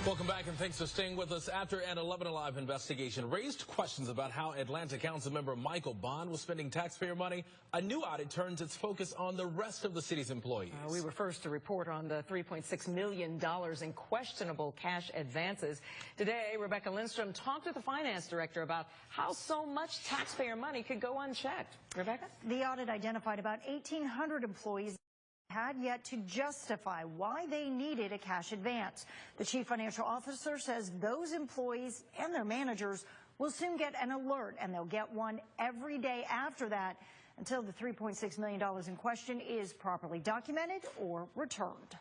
Welcome back, and thanks for staying with us. After an 11 Alive investigation raised questions about how Atlanta Councilmember Michael Bond was spending taxpayer money, a new audit turns its focus on the rest of the city's employees. We were first to report on the $3.6 million in questionable cash advances. Today, Rebecca Lindstrom talked with the finance director about how so much taxpayer money could go unchecked. Rebecca? The audit identified about 1,800 employees had yet to justify why they needed a cash advance. The chief financial officer says those employees and their managers will soon get an alert, and they'll get one every day after that until the $3.6 million in question is properly documented or returned.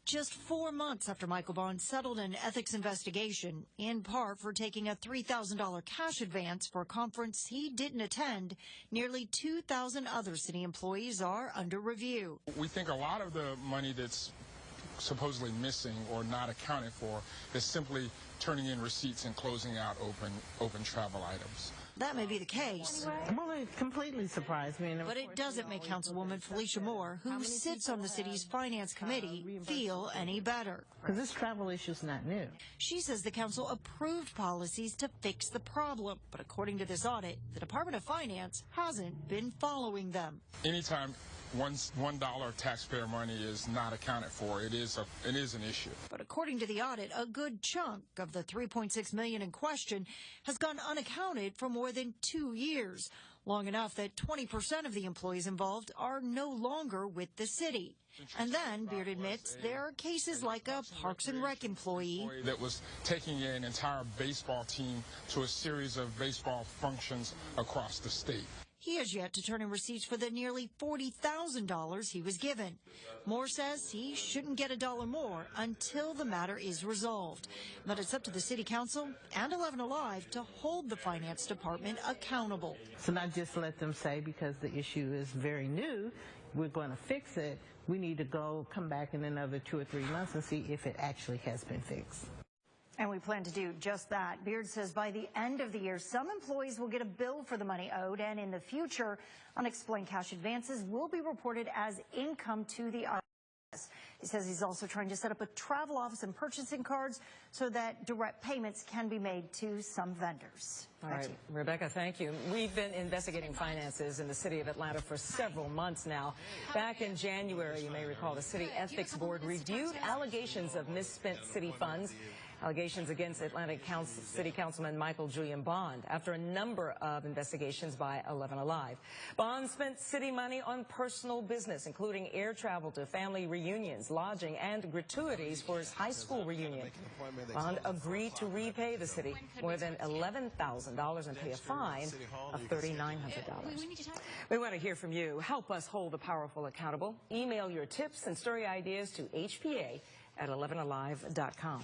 Just 4 months after Michael Bond settled an ethics investigation, in part for taking a $3,000 cash advance for a conference he didn't attend, nearly 2,000 other city employees are under review. We think a lot of the money that's supposedly missing or not accounted for is simply turning in receipts and closing out open travel items. That may be the case. Well, it completely surprised me. But it doesn't make Councilwoman Felicia Moore, who sits on the city's finance committee, feel any better. Because this travel issue is not new. She says the council approved policies to fix the problem. But according to this audit, the Department of Finance hasn't been following them. Anytime $1 taxpayer money is not accounted for, it is an issue. But according to the audit, a good chunk of the $3.6 million in question has gone unaccounted for more than 2 years, long enough that 20% of the employees involved are no longer with the city. And then, Beard admits, there are cases like a Parks and Rec employee that was taking an entire baseball team to a series of baseball functions across the state. He has yet to turn in receipts for the nearly $40,000 he was given. Moore says he shouldn't get $1 more until the matter is resolved. But it's up to the City Council and 11 Alive to hold the Finance Department accountable. So not just let them say, because the issue is very new, we're going to fix it. We need to come back in another 2 or 3 months and see if it actually has been fixed. And we plan to do just that. Beard says by the end of the year, some employees will get a bill for the money owed, and in the future, unexplained cash advances will be reported as income to the IRS. He says he's also trying to set up a travel office and purchasing cards so that direct payments can be made to some vendors. All right, Rebecca, thank you. We've been investigating finances in the city of Atlanta for several months now. Back in January, you may recall, the City Ethics Board reviewed allegations of misspent city funds. Allegations against Atlanta City Councilman Michael Julian Bond after a number of investigations by 11 Alive. Bond spent city money on personal business, including air travel to family reunions, lodging, and gratuities for his high school reunion. Bond agreed to repay the city more than $11,000 and pay a fine of $3,900. We want to hear from you. Help us hold the powerful accountable. Email your tips and story ideas to hpa@11alive.com.